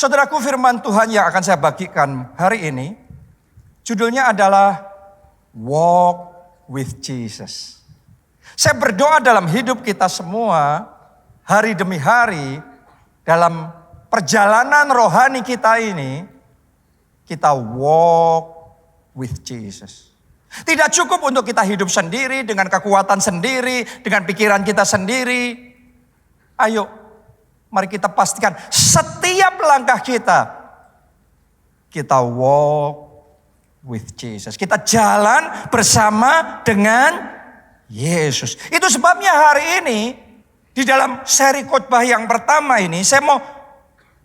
Saudaraku, firman Tuhan yang akan saya bagikan hari ini, judulnya adalah Walk with Jesus. Saya berdoa dalam hidup kita semua, hari demi hari, dalam perjalanan rohani kita ini, kita walk with Jesus. Tidak cukup untuk kita hidup sendiri, dengan kekuatan sendiri, dengan pikiran kita sendiri. Ayo, mari kita pastikan setiap langkah kita walk with Jesus. Kita jalan bersama dengan Yesus. Itu sebabnya hari ini di dalam seri khotbah yang pertama ini saya mau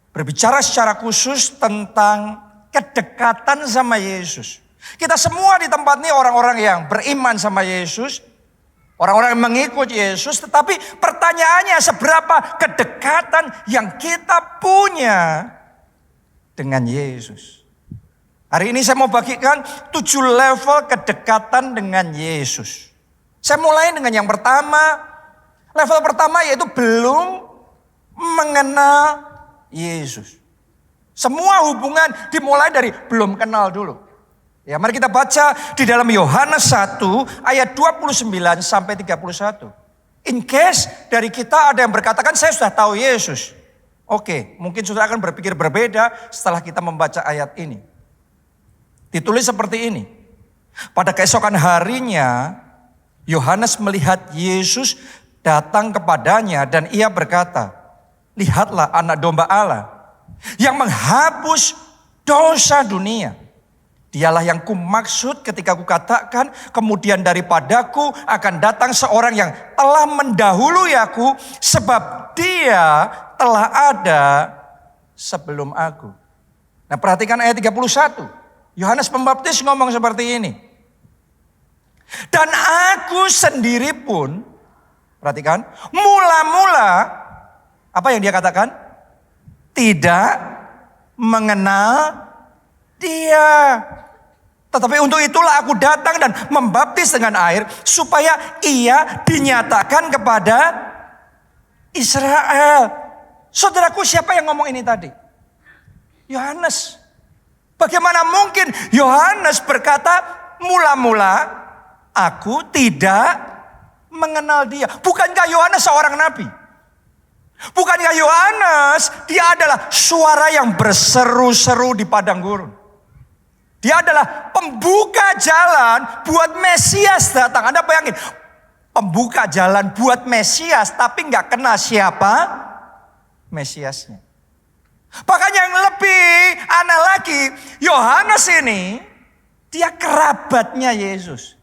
berbicara secara khusus tentang kedekatan sama Yesus. Kita semua di tempat ini orang-orang yang beriman sama Yesus, orang-orang yang mengikut Yesus, tetapi pertanyaannya seberapa kedekatan yang kita punya dengan Yesus. Hari ini saya mau bagikan 7 level kedekatan dengan Yesus. Saya mulai dengan yang pertama. Level pertama yaitu belum mengenal Yesus. Semua hubungan dimulai dari belum kenal dulu. Ya, mari kita baca di dalam Yohanes 1 ayat 29 sampai 31. In case dari kita ada yang berkatakan saya sudah tahu Yesus. Oke, mungkin saudara akan berpikir berbeda setelah kita membaca ayat ini. Ditulis seperti ini. Pada keesokan harinya Yohanes melihat Yesus datang kepadanya dan ia berkata, "Lihatlah anak domba Allah yang menghapus dosa dunia. Dialah yang kumaksud ketika kukatakan kemudian daripadaku akan datang seorang yang telah mendahului aku, sebab dia telah ada sebelum aku." Nah, perhatikan ayat 31. Yohanes Pembaptis ngomong seperti ini. Dan aku sendiri pun, perhatikan, mula-mula, apa yang dia katakan? Tidak mengenal dia. Tetapi untuk itulah aku datang dan membaptis dengan air, supaya ia dinyatakan kepada Israel. Saudaraku, siapa yang ngomong ini tadi? Yohanes. Bagaimana mungkin Yohanes berkata, mula-mula aku tidak mengenal dia. Bukankah Yohanes seorang nabi? Bukankah Yohanes dia adalah suara yang berseru-seru di padang gurun? Dia adalah pembuka jalan buat Mesias datang. Anda bayangin, pembuka jalan buat Mesias tapi nggak kenal siapa Mesiasnya. Bahkan yang lebih aneh lagi, Yohanes ini dia kerabatnya Yesus.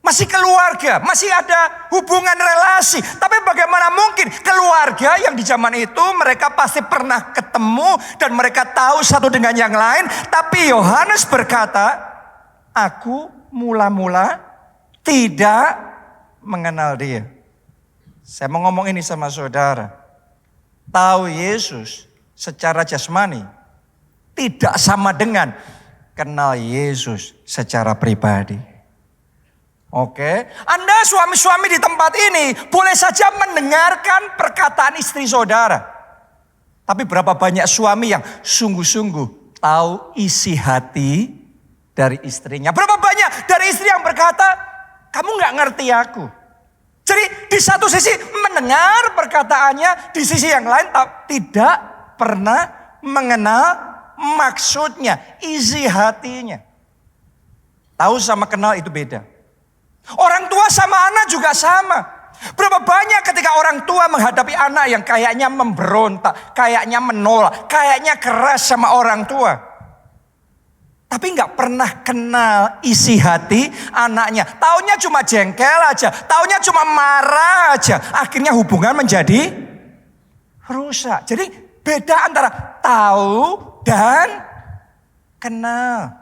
Masih keluarga, masih ada hubungan relasi. Tapi bagaimana mungkin keluarga yang di zaman itu mereka pasti pernah ketemu dan mereka tahu satu dengan yang lain. Tapi Yohanes berkata, aku mula-mula tidak mengenal dia. Saya mau ngomong ini sama saudara. Tahu Yesus secara jasmani tidak sama dengan kenal Yesus secara pribadi. Oke, Anda suami-suami di tempat ini boleh saja mendengarkan perkataan istri saudara. Tapi berapa banyak suami yang sungguh-sungguh tahu isi hati dari istrinya. Berapa banyak dari istri yang berkata, kamu gak ngerti aku. Jadi di satu sisi mendengar perkataannya, di sisi yang lain tidak pernah mengenal maksudnya, isi hatinya. Tahu sama kenal itu beda. Orang tua sama anak juga sama. Berapa banyak ketika orang tua menghadapi anak yang kayaknya memberontak, kayaknya menolak, kayaknya keras sama orang tua. Tapi gak pernah kenal isi hati anaknya. Taunya cuma jengkel aja, taunya cuma marah aja. Akhirnya hubungan menjadi rusak. Jadi beda antara tahu dan kenal.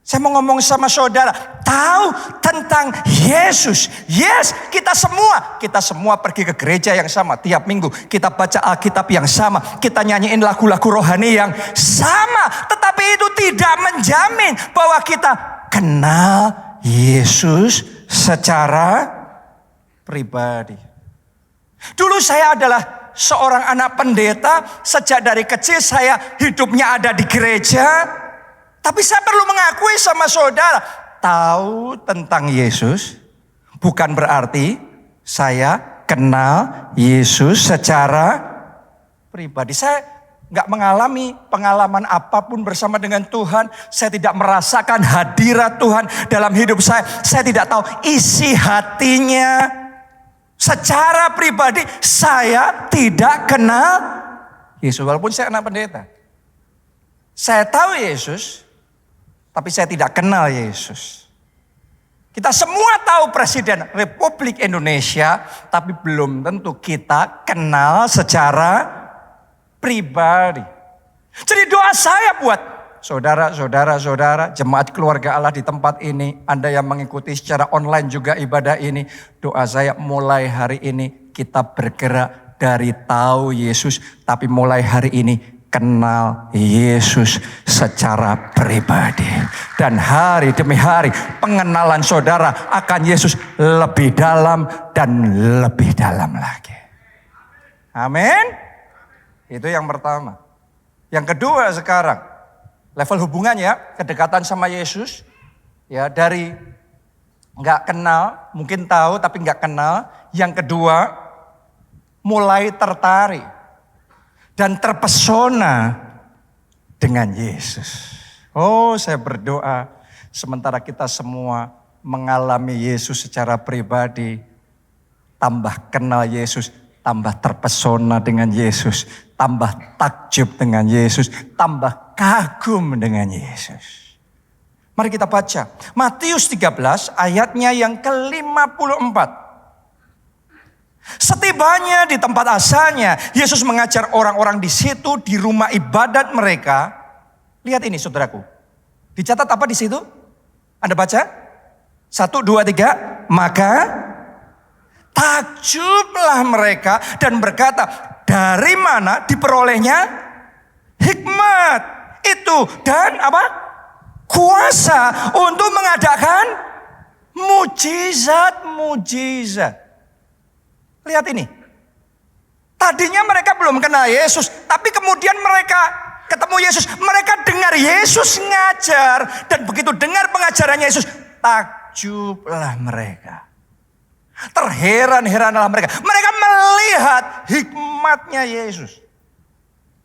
Saya mau ngomong sama saudara, tahu tentang Yesus. Yes, kita semua pergi ke gereja yang sama tiap minggu. Kita baca Alkitab yang sama, kita nyanyiin lagu-lagu rohani yang sama. Tetapi itu tidak menjamin bahwa kita kenal Yesus secara pribadi. Dulu saya adalah seorang anak pendeta, sejak dari kecil saya hidupnya ada di gereja. Tapi saya perlu mengakui sama saudara, tahu tentang Yesus bukan berarti saya kenal Yesus secara pribadi. Saya nggak mengalami pengalaman apapun bersama dengan Tuhan. Saya tidak merasakan hadirat Tuhan dalam hidup saya. Saya tidak tahu isi hatinya. Secara pribadi saya tidak kenal Yesus. Walaupun saya anak pendeta. Saya tahu Yesus, tapi saya tidak kenal Yesus. Kita semua tahu Presiden Republik Indonesia, tapi belum tentu kita kenal secara pribadi. Jadi doa saya buat saudara, jemaat keluarga Allah di tempat ini, Anda yang mengikuti secara online juga ibadah ini, doa saya mulai hari ini kita bergerak dari tahu Yesus, tapi mulai hari ini kenal Yesus secara pribadi. Dan hari demi hari pengenalan saudara akan Yesus lebih dalam dan lebih dalam lagi. Amin. Itu yang pertama. Yang kedua sekarang, level hubungannya, kedekatan sama Yesus, ya dari nggak kenal, mungkin tahu tapi nggak kenal. Yang kedua, mulai tertarik dan terpesona dengan Yesus. Oh, saya berdoa sementara kita semua mengalami Yesus secara pribadi, tambah kenal Yesus, tambah terpesona dengan Yesus, tambah takjub dengan Yesus, tambah kagum dengan Yesus. Mari kita baca Matius 13 ayatnya yang ke-54. Setibanya di tempat asalnya, Yesus mengajar orang-orang di situ di rumah ibadat mereka. Lihat ini saudaraku. Dicatat apa di situ? Anda baca? 1, 2, 3. Maka takjublah mereka dan berkata, dari mana diperolehnya hikmat itu dan apa? Kuasa untuk mengadakan mujizat-mujizat. Lihat ini. Tadinya mereka belum kenal Yesus, tapi kemudian mereka ketemu Yesus, mereka dengar Yesus ngajar, dan begitu dengar pengajarannya Yesus, takjublah mereka. Terheran-heranlah mereka. Mereka melihat hikmatnya Yesus.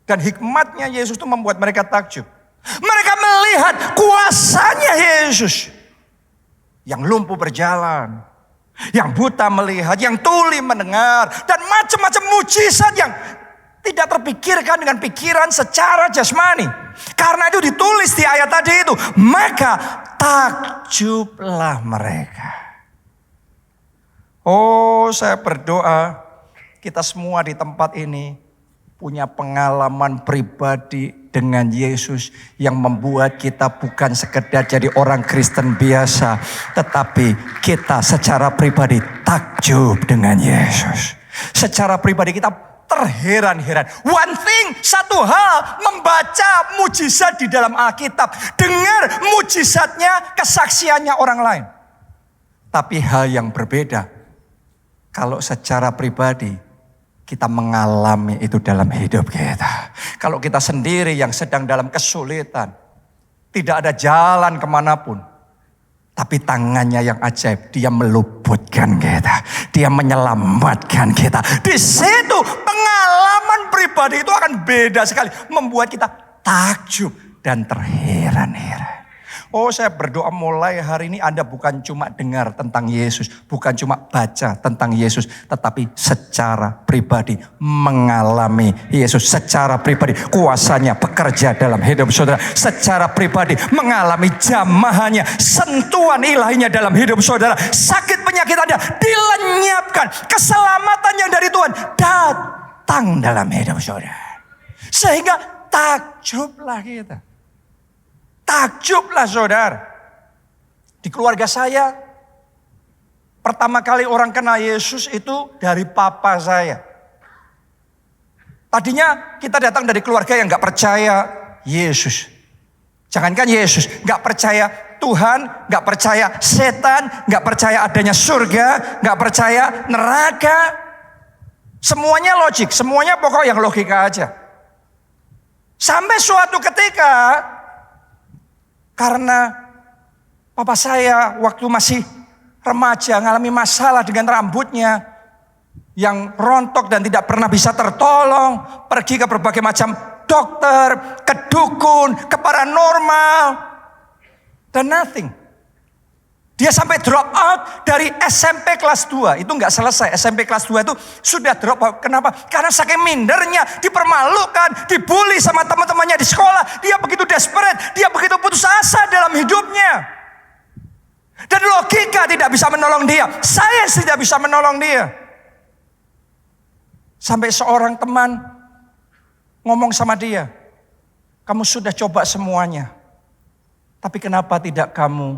Dan hikmatnya Yesus itu membuat mereka takjub. Mereka melihat kuasanya Yesus. Yang lumpuh berjalan. Yang buta melihat. Yang tuli mendengar. Dan macam-macam mujizat yang tidak terpikirkan dengan pikiran secara jasmani. Karena itu ditulis di ayat tadi itu. Maka takjublah mereka. Oh, saya berdoa kita semua di tempat ini punya pengalaman pribadi dengan Yesus yang membuat kita bukan sekedar jadi orang Kristen biasa, tetapi kita secara pribadi takjub dengan Yesus. Secara pribadi kita terheran-heran. One thing, satu hal, membaca mujizat di dalam Alkitab, dengar mujizatnya, kesaksiannya orang lain. Tapi hal yang berbeda kalau secara pribadi kita mengalami itu dalam hidup kita. Kalau kita sendiri yang sedang dalam kesulitan, tidak ada jalan kemanapun, tapi tangannya yang ajaib, dia meluputkan kita, dia menyelamatkan kita. Di situ pengalaman pribadi itu akan beda sekali, membuat kita takjub dan terheran-heran. Oh, saya berdoa mulai hari ini Anda bukan cuma dengar tentang Yesus, bukan cuma baca tentang Yesus, tetapi secara pribadi mengalami Yesus. Secara pribadi kuasanya bekerja dalam hidup saudara. Secara pribadi mengalami jamahannya, sentuhan ilahinya dalam hidup saudara. Sakit penyakit Anda dilenyapkan, keselamatan yang dari Tuhan datang dalam hidup saudara. Sehingga takjublah kita. Takjublah saudara. Di keluarga saya, pertama kali orang kenal Yesus itu dari papa saya. Tadinya kita datang dari keluarga yang gak percaya Yesus. Jangankan Yesus, gak percaya Tuhan, gak percaya setan, gak percaya adanya surga, gak percaya neraka. Semuanya logik, semuanya pokok yang logika aja. Sampai suatu ketika, karena papa saya waktu masih remaja ngalami masalah dengan rambutnya yang rontok dan tidak pernah bisa tertolong, pergi ke berbagai macam dokter, ke dukun, ke paranormal, dan nothing. Dia sampai drop out dari SMP kelas 2. Itu nggak selesai. SMP kelas 2 itu sudah drop out. Kenapa? Karena saking mindernya, dipermalukan, dibully sama teman-temannya di sekolah. Dia begitu desperate, dia begitu putus asa dalam hidupnya. Dan logika tidak bisa menolong dia. Sains tidak bisa menolong dia. Sampai seorang teman ngomong sama dia, kamu sudah coba semuanya. Tapi kenapa tidak kamu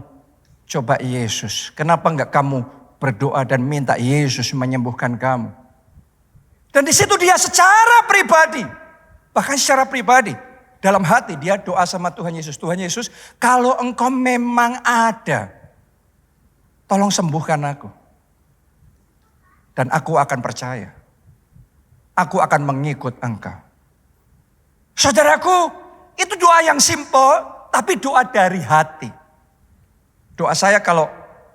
coba Yesus? Kenapa enggak kamu berdoa dan minta Yesus menyembuhkan kamu? Dan di situ dia secara pribadi, bahkan secara pribadi, dalam hati dia doa sama Tuhan Yesus. Tuhan Yesus, kalau engkau memang ada, tolong sembuhkan aku. Dan aku akan percaya. Aku akan mengikut engkau. Saudaraku, itu doa yang simple, tapi doa dari hati. Doa saya kalau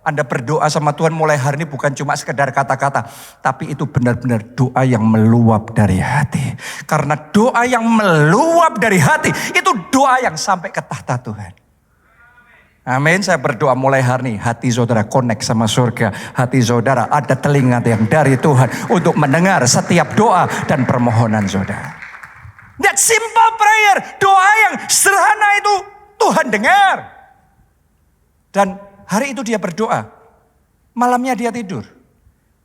Anda berdoa sama Tuhan mulai hari ini bukan cuma sekedar kata-kata. Tapi itu benar-benar doa yang meluap dari hati. Karena doa yang meluap dari hati, itu doa yang sampai ke tahta Tuhan. Amin, saya berdoa mulai hari ini hati saudara connect sama surga. Hati saudara ada telinga yang dari Tuhan untuk mendengar setiap doa dan permohonan saudara. That simple prayer, doa yang sederhana itu Tuhan dengar. Dan hari itu dia berdoa, malamnya dia tidur.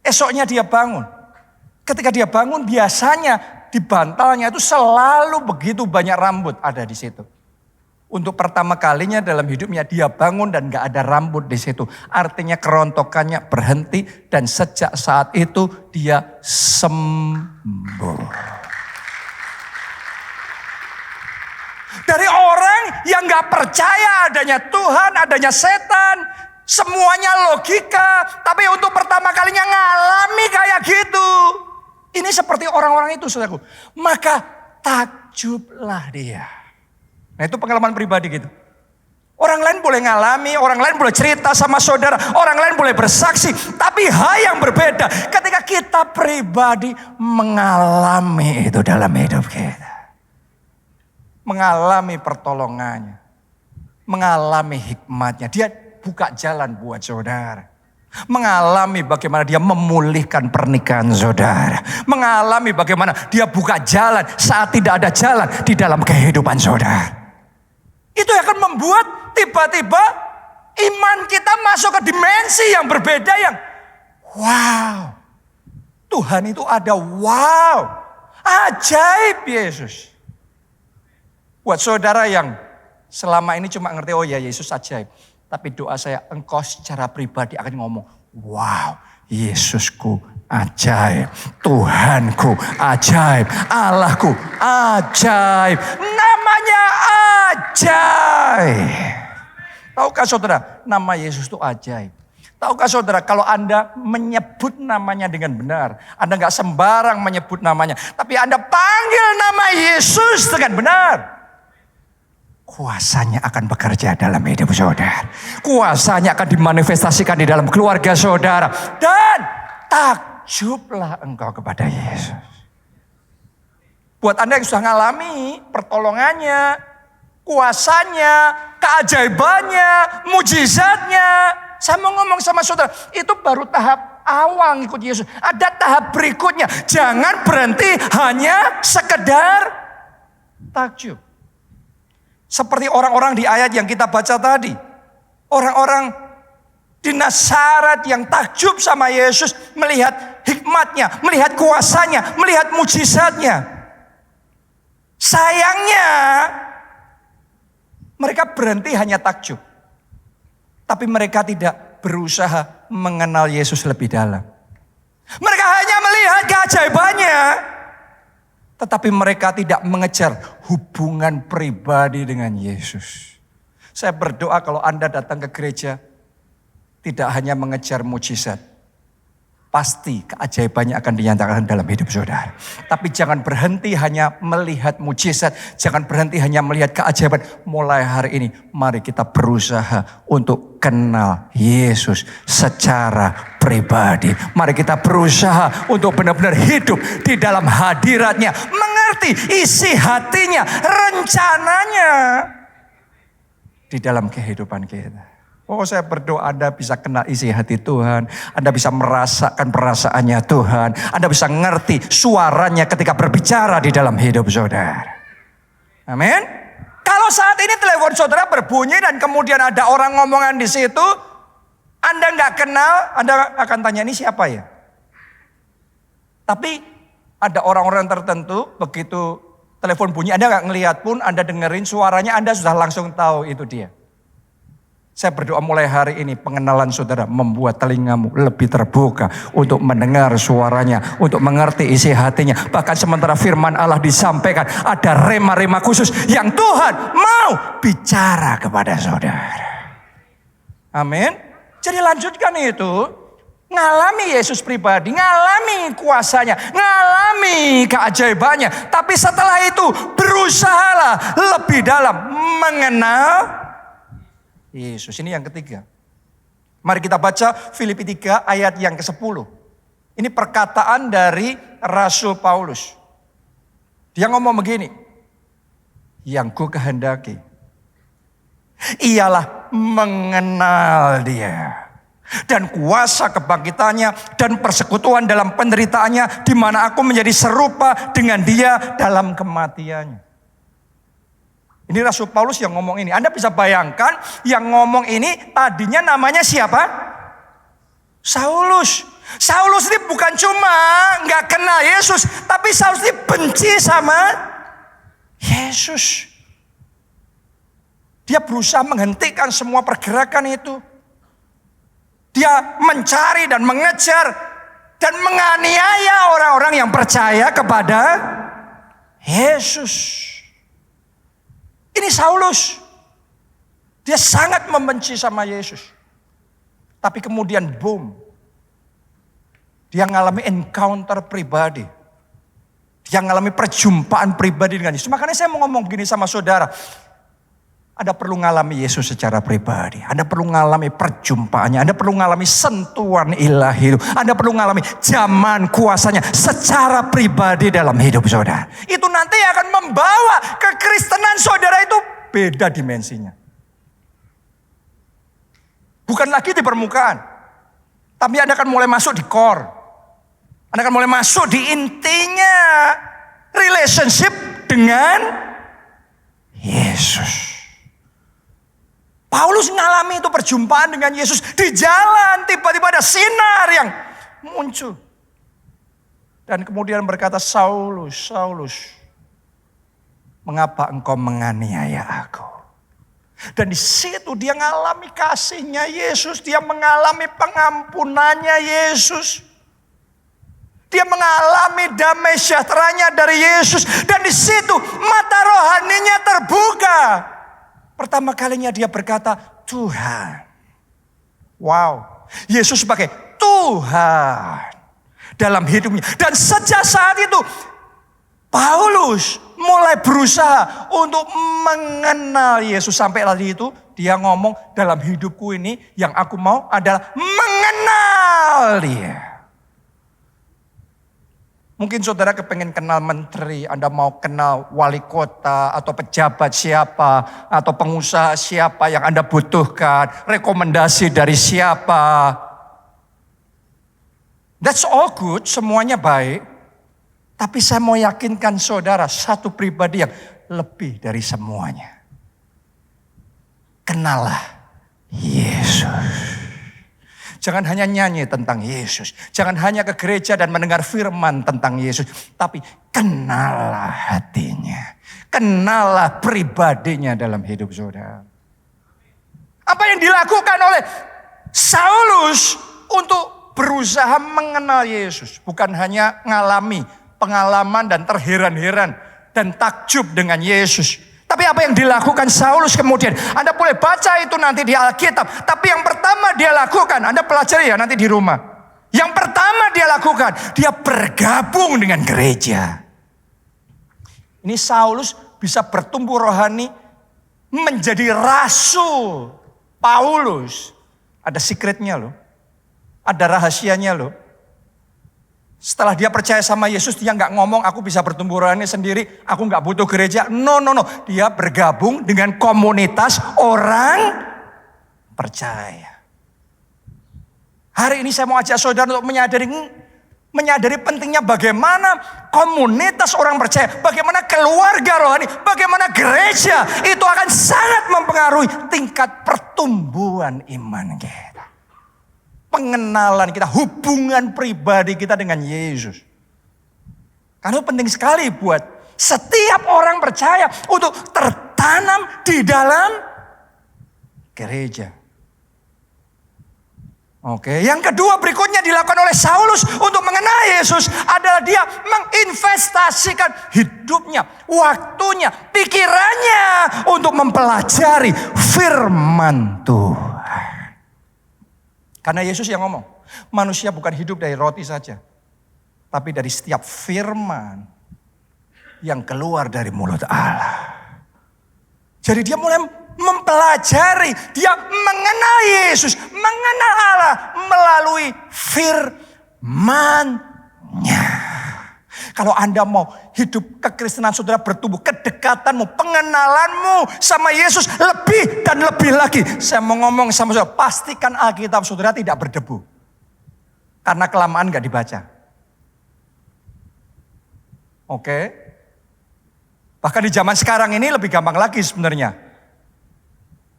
Esoknya dia bangun. Ketika dia bangun biasanya di bantalnya itu selalu begitu banyak rambut ada di situ. Untuk pertama kalinya dalam hidupnya dia bangun dan gak ada rambut di situ. Artinya kerontokannya berhenti dan sejak saat itu dia sembuh. Dari orang yang gak percaya adanya Tuhan, adanya setan, semuanya logika. Tapi untuk pertama kalinya ngalami kayak gitu. Ini seperti orang-orang itu saudaraku. Maka takjublah dia. Nah itu pengalaman pribadi gitu. Orang lain boleh ngalami, orang lain boleh cerita sama saudara, orang lain boleh bersaksi. Tapi hal yang berbeda ketika kita pribadi mengalami itu dalam hidup kita. Mengalami pertolongannya. Mengalami hikmatnya. Dia buka jalan buat saudara. Mengalami bagaimana dia memulihkan pernikahan saudara. Mengalami bagaimana dia buka jalan saat tidak ada jalan di dalam kehidupan saudara. Itu akan membuat tiba-tiba iman kita masuk ke dimensi yang berbeda yang wow. Tuhan itu ada, wow. Ajaib Yesus. Buat saudara yang selama ini cuma ngerti oh ya Yesus ajaib. Tapi doa saya engkau secara pribadi akan ngomong wow Yesusku ajaib. Tuhanku ajaib. Allahku ajaib. Namanya ajaib. Tahukah saudara, nama Yesus itu ajaib. Tahukah saudara, kalau Anda menyebut namanya dengan benar, Anda gak sembarang menyebut namanya, tapi Anda panggil nama Yesus dengan benar, kuasanya akan bekerja dalam hidup saudara. Kuasanya akan dimanifestasikan di dalam keluarga saudara. Dan takjublah engkau kepada Yesus. Buat Anda yang sudah ngalami pertolongannya, kuasanya, keajaibannya, mujizatnya. Saya mau ngomong sama saudara, itu baru tahap awal ngikut Yesus. Ada tahap berikutnya. Jangan berhenti hanya sekedar takjub. Seperti orang-orang di ayat yang kita baca tadi. Orang-orang di Nazaret yang takjub sama Yesus. Melihat hikmatnya, melihat kuasanya, melihat mujizatnya. Sayangnya mereka berhenti hanya takjub. Tapi mereka tidak berusaha mengenal Yesus lebih dalam. Mereka hanya melihat keajaibannya. Tetapi mereka tidak mengejar hubungan pribadi dengan Yesus. Saya berdoa kalau Anda datang ke gereja, tidak hanya mengejar mujizat. pasti keajaibannya akan dinyatakan dalam hidup saudara. Tapi jangan berhenti hanya melihat mujizat, jangan berhenti hanya melihat keajaiban. Mulai hari ini, mari kita berusaha untuk kenal Yesus secara pribadi. Mari kita berusaha untuk benar-benar hidup di dalam hadiratnya, mengerti isi hatinya, rencananya di dalam kehidupan kita. Oh, saya berdoa Anda bisa kenal isi hati Tuhan. Anda bisa merasakan perasaannya Tuhan. Anda bisa ngerti suaranya ketika berbicara di dalam hidup saudara. Amin. Kalau saat ini telepon saudara berbunyi dan kemudian ada orang ngomongan di situ, Anda nggak kenal, Anda akan tanya ini siapa ya? Tapi ada orang-orang tertentu begitu telepon bunyi, Anda nggak ngelihat pun, Anda dengerin suaranya, Anda sudah langsung tahu itu dia. Saya berdoa mulai hari ini pengenalan saudara membuat telingamu lebih terbuka untuk mendengar suaranya, untuk mengerti isi hatinya. Bahkan sementara firman Allah disampaikan, ada rema-rema khusus yang Tuhan mau bicara kepada saudara. Amin. Jadi lanjutkan itu, ngalami Yesus pribadi, ngalami kuasanya, ngalami keajaibannya. Tapi setelah itu berusahalah lebih dalam mengenal Yesus. Ini yang ketiga. Mari kita baca Filipi 3 ayat yang ke-10. Ini perkataan dari Rasul Paulus. Dia ngomong begini. Yang ku kehendaki ialah mengenal dia. Dan kuasa kebangkitannya dan persekutuan dalam penderitaannya, di mana aku menjadi serupa dengan dia dalam kematiannya. Ini Rasul Paulus yang ngomong ini. Anda bisa bayangkan yang ngomong ini tadinya namanya siapa? Saulus. Saulus ini bukan cuma nggak kenal Yesus, tapi Saulus ini benci sama Yesus. Dia berusaha menghentikan semua pergerakan itu. Dia mencari dan mengejar dan menganiaya orang-orang yang percaya kepada Yesus. Ini Saulus. Dia sangat membenci sama Yesus. Tapi kemudian boom. Dia mengalami encounter pribadi. Dia mengalami perjumpaan pribadi dengan Yesus. Makanya saya mau ngomong begini sama saudara. Anda perlu mengalami Yesus secara pribadi. Anda perlu mengalami perjumpaannya. Anda perlu mengalami sentuhan ilahi. Anda perlu mengalami zaman kuasanya secara pribadi dalam hidup saudara. Itu nanti akan membawa kekristenan saudara itu beda dimensinya. Bukan lagi di permukaan. Tapi Anda akan mulai masuk di core. Anda akan mulai masuk di intinya relationship dengan Yesus. Paulus mengalami itu perjumpaan dengan Yesus di jalan, tiba-tiba ada sinar yang muncul. Dan kemudian berkata, Saulus, Saulus, mengapa engkau menganiaya aku? Dan di situ dia mengalami kasihnya Yesus, dia mengalami pengampunannya Yesus. Dia mengalami damai sejahteranya dari Yesus. Dan di situ mata rohaninya terbuka. Pertama kalinya dia berkata, Tuhan. Wow. Yesus sebagai Tuhan dalam hidupnya. Dan sejak saat itu, Paulus mulai berusaha untuk mengenal Yesus. Sampai tadi itu dia ngomong, dalam hidupku ini yang aku mau adalah mengenal dia. Mungkin saudara kepengen kenal menteri, Anda mau kenal wali kota atau pejabat siapa, atau pengusaha siapa yang Anda butuhkan, rekomendasi dari siapa. That's all good, semuanya baik. Tapi saya mau yakinkan saudara, satu pribadi yang lebih dari semuanya. Kenallah Yesus. Jangan hanya nyanyi tentang Yesus. Jangan hanya ke gereja dan mendengar firman tentang Yesus. Tapi kenallah hatinya. Kenallah pribadinya dalam hidup saudara. Apa yang dilakukan oleh Saulus untuk berusaha mengenal Yesus. Bukan hanya mengalami pengalaman dan terheran-heran dan takjub dengan Yesus. Tapi apa yang dilakukan Saulus kemudian, Anda boleh baca itu nanti di Alkitab. Tapi yang pertama dia lakukan, Anda pelajari ya nanti di rumah. Yang pertama dia lakukan? Dia bergabung dengan gereja. Ini Saulus bisa bertumbuh rohani menjadi rasul Paulus. Ada secretnya loh. Ada rahasianya loh. Setelah dia percaya sama Yesus, dia nggak ngomong aku bisa bertumbuh rohani sendiri, aku nggak butuh gereja. No. Dia bergabung dengan komunitas orang percaya. Hari ini saya mau ajak saudara untuk menyadari pentingnya bagaimana komunitas orang percaya, bagaimana keluarga rohani, bagaimana gereja itu akan sangat mempengaruhi tingkat pertumbuhan iman kita. Pengenalan kita, hubungan pribadi kita dengan Yesus. Karena penting sekali buat setiap orang percaya untuk tertanam di dalam gereja. Oke, yang kedua berikutnya dilakukan oleh Saulus untuk mengenal Yesus adalah dia menginvestasikan hidupnya, waktunya, pikirannya untuk mempelajari firman Tuhan. Karena Yesus yang ngomong, manusia bukan hidup dari roti saja, tapi dari setiap firman yang keluar dari mulut Allah. Jadi dia mulai mempelajari, dia mengenal Yesus, mengenal Allah melalui firman-Nya. Kalau Anda mau hidup kekristenan saudara bertumbuh, kedekatanmu, pengenalanmu sama Yesus lebih dan lebih lagi. Saya mau ngomong sama saudara, pastikan Alkitab saudara tidak berdebu. Karena kelamaan gak dibaca. Oke. Bahkan di zaman sekarang ini lebih gampang lagi sebenarnya.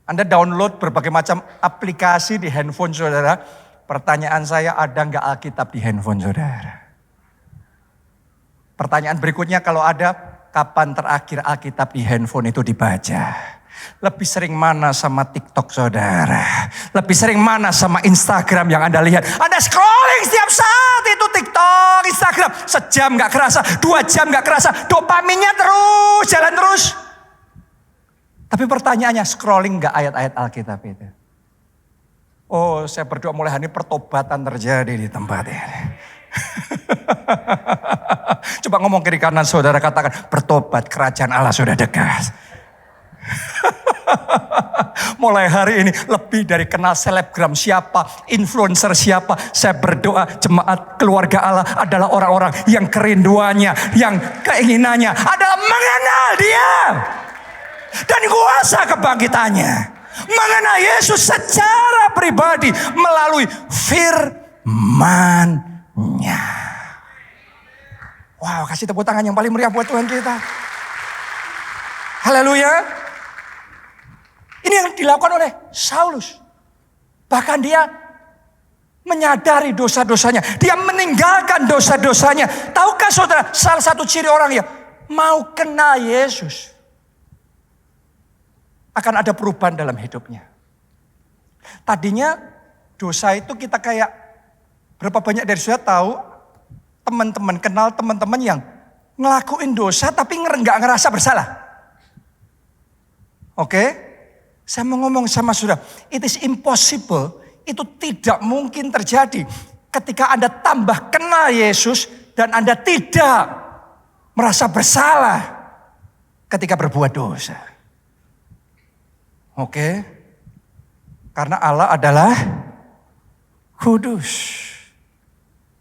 Anda download berbagai macam aplikasi di handphone saudara. Pertanyaan saya, ada gak Alkitab di handphone saudara? Pertanyaan berikutnya, kalau ada, kapan terakhir Alkitab di handphone itu dibaca? Lebih sering mana sama TikTok saudara? Lebih sering mana sama Instagram yang Anda lihat? Anda scrolling setiap saat itu TikTok, Instagram. Sejam gak kerasa, 2 jam gak kerasa. Dopaminnya terus, jalan terus. Tapi pertanyaannya, scrolling gak ayat-ayat Alkitab itu? Oh, saya berdoa mulai hari ini pertobatan terjadi di tempat ini. Coba ngomong kiri kanan saudara, katakan bertobat, kerajaan Allah sudah dekat. Mulai hari ini lebih dari kenal selebgram siapa, influencer siapa. Saya berdoa jemaat keluarga Allah adalah orang-orang yang kerinduannya, yang keinginannya adalah mengenal Dia dan kuasa kebangkitannya. Mengenal Yesus secara pribadi melalui firman-Nya. Wow, kasih tepuk tangan yang paling meriah buat Tuhan kita. Haleluya. Ini yang dilakukan oleh Saulus. Bahkan dia menyadari dosa-dosanya. Dia meninggalkan dosa-dosanya. Tahukah saudara, salah satu ciri orang yang mau kenal Yesus, akan ada perubahan dalam hidupnya. Tadinya dosa itu kita kayak, berapa banyak dari saudara tahu, teman-teman kenal teman-teman yang ngelakuin dosa tapi nggak ngerasa bersalah. Oke? Saya mau ngomong sama saudara, it is impossible, itu tidak mungkin terjadi ketika Anda tambah kenal Yesus dan Anda tidak merasa bersalah ketika berbuat dosa. Oke? Karena Allah adalah kudus.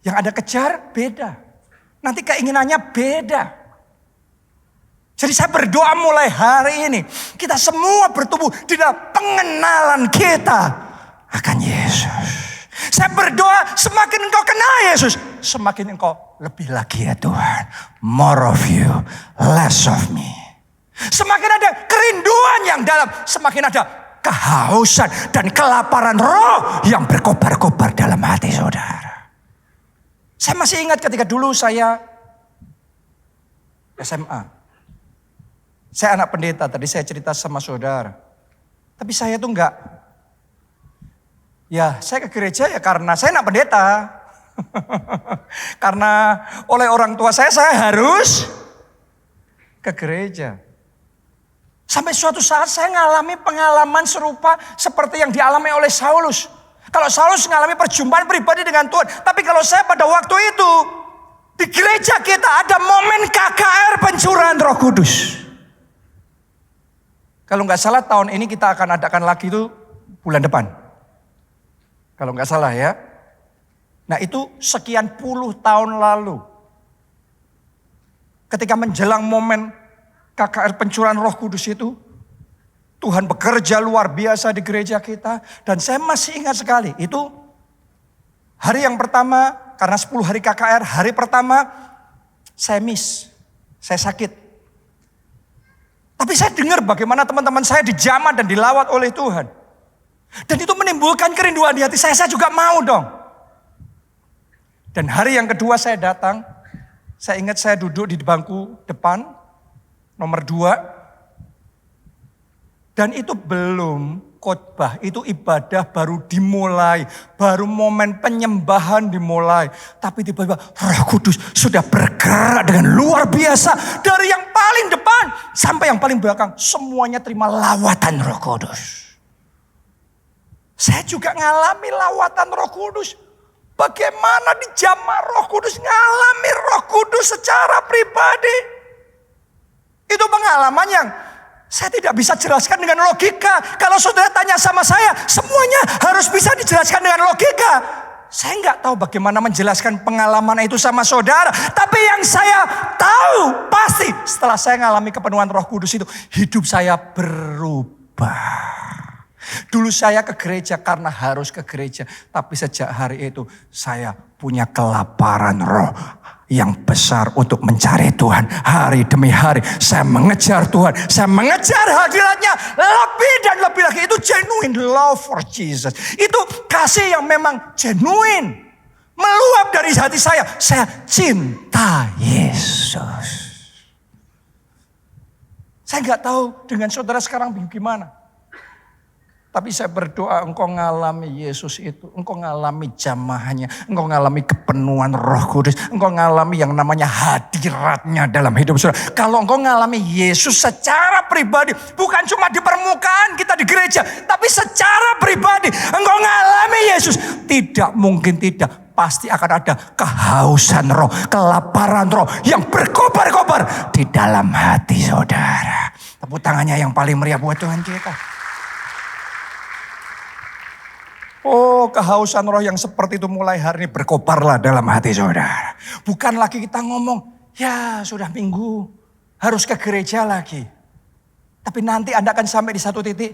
Yang Anda kejar beda. Nanti keinginannya beda. Jadi saya berdoa mulai hari ini, kita semua bertumbuh di dalam pengenalan kita akan Yesus. Saya berdoa semakin engkau kenal Yesus, semakin engkau lebih lagi ya Tuhan. More of you, less of me. Semakin ada kerinduan yang dalam, semakin ada kehausan dan kelaparan roh yang berkobar-kobar dalam hati saudara. Saya masih ingat ketika dulu saya SMA. Saya anak pendeta, tadi saya cerita sama saudara. Tapi saya tuh enggak, ya saya ke gereja ya karena saya anak pendeta. Karena oleh orang tua saya harus ke gereja. Sampai suatu saat saya mengalami pengalaman serupa seperti yang dialami oleh Saulus. Kalau Saulus mengalami perjumpaan pribadi dengan Tuhan. Tapi kalau saya pada waktu itu, di gereja kita ada momen KKR pencurahan Roh Kudus. Kalau nggak salah tahun ini kita akan adakan lagi itu bulan depan. Kalau nggak salah ya. Nah itu sekian puluh tahun lalu. Ketika menjelang momen KKR pencurahan Roh Kudus itu, Tuhan bekerja luar biasa di gereja kita. Dan saya masih ingat sekali, itu hari yang pertama, karena 10 hari KKR, hari pertama saya sakit. Tapi saya dengar bagaimana teman-teman saya dijamah dan dilawat oleh Tuhan. Dan itu menimbulkan kerinduan di hati saya juga mau dong. Dan hari yang kedua saya datang, saya ingat saya duduk di bangku depan, nomor 2. Dan itu belum khotbah, itu ibadah baru dimulai. Baru momen penyembahan dimulai. Tapi tiba-tiba Roh Kudus sudah bergerak dengan luar biasa. Dari yang paling depan sampai yang paling belakang. Semuanya terima lawatan Roh Kudus. Saya juga ngalami lawatan Roh Kudus. Bagaimana di jamaah Roh Kudus ngalami Roh Kudus secara pribadi. Itu pengalaman yang saya tidak bisa jelaskan dengan logika. Kalau saudara tanya sama saya, semuanya harus bisa dijelaskan dengan logika. Saya nggak tahu bagaimana menjelaskan pengalaman itu sama saudara. Tapi yang saya tahu pasti setelah saya mengalami kepenuhan Roh Kudus itu, hidup saya berubah. Dulu saya ke gereja karena harus ke gereja. Tapi sejak hari itu saya punya kelaparan roh yang besar untuk mencari Tuhan. Hari demi hari saya mengejar Tuhan. Saya mengejar hadiratnya lebih dan lebih lagi. Itu genuine love for Jesus. Itu kasih yang memang genuine. Meluap dari hati saya. Saya cinta Yesus. Saya nggak tahu dengan saudara sekarang gimana. Tapi saya berdoa engkau ngalami Yesus itu. Engkau ngalami jamahannya. Engkau ngalami kepenuhan Roh Kudus. Engkau ngalami yang namanya hadiratnya dalam hidup saudara. Kalau engkau ngalami Yesus secara pribadi. Bukan cuma di permukaan kita di gereja. Tapi secara pribadi. Engkau ngalami Yesus. Tidak mungkin tidak. Pasti akan ada kehausan roh. Kelaparan roh. Yang berkobar-kobar di dalam hati saudara. Tepuk tangannya yang paling meriah buat Tuhan kita. Oh, kehausan roh yang seperti itu mulai hari ini berkobarlah dalam hati saudara. Bukan lagi kita ngomong, ya sudah minggu, harus ke gereja lagi. Tapi nanti Anda akan sampai di satu titik.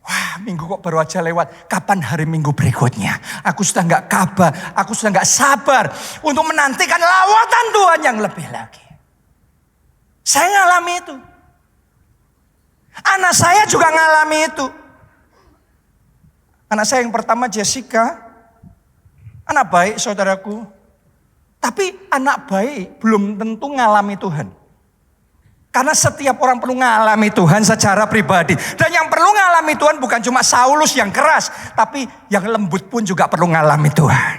Wah, minggu kok baru aja lewat. Kapan hari minggu berikutnya? Aku sudah gak kabar, aku sudah gak sabar untuk menantikan lawatan Tuhan yang lebih lagi. Saya ngalami itu. Anak saya juga ngalami itu. Anak saya yang pertama Jessica, anak baik saudaraku. Tapi anak baik belum tentu ngalami Tuhan. Karena setiap orang perlu ngalami Tuhan secara pribadi. Dan yang perlu ngalami Tuhan bukan cuma Saulus yang keras. Tapi yang lembut pun juga perlu ngalami Tuhan.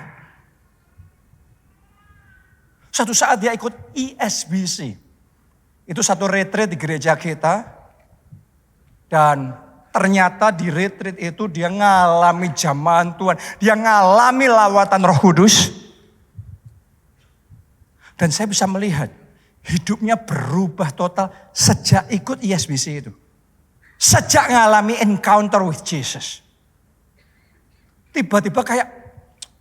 Suatu saat dia ikut ESBC. Itu satu retreat di gereja kita. Dan ternyata di retreat itu dia ngalami jamahan Tuhan. Dia ngalami lawatan Roh Kudus. Dan saya bisa melihat hidupnya berubah total sejak ikut ESBC itu. Sejak ngalami encounter with Jesus. Tiba-tiba kayak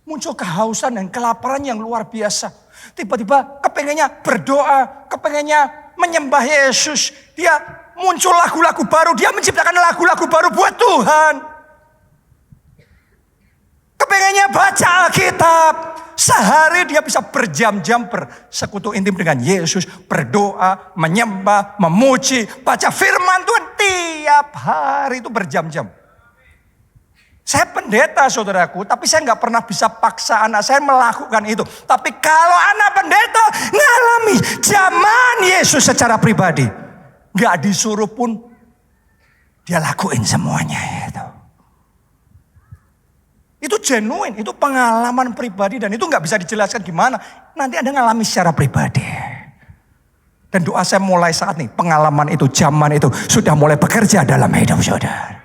muncul kehausan dan kelaparan yang luar biasa. Tiba-tiba kepengennya berdoa, kepengennya menyembah Yesus. Dia muncul lagu-lagu baru. Dia menciptakan lagu-lagu baru buat Tuhan. Kepengennya baca Alkitab. Sehari dia bisa berjam-jam bersekutu intim dengan Yesus. Berdoa, menyembah, memuji, baca firman Tuhan. Tiap hari itu berjam-jam. Saya pendeta saudaraku, tapi saya gak pernah bisa paksa anak saya melakukan itu. Tapi kalau anak pendeta ngalami zaman Yesus secara pribadi. Gak disuruh pun dia lakuin semuanya itu. Itu genuine, itu pengalaman pribadi dan itu gak bisa dijelaskan gimana. Nanti Anda ngalami secara pribadi. Dan doa saya mulai saat ini, pengalaman itu, zaman itu sudah mulai bekerja dalam hidup saudara.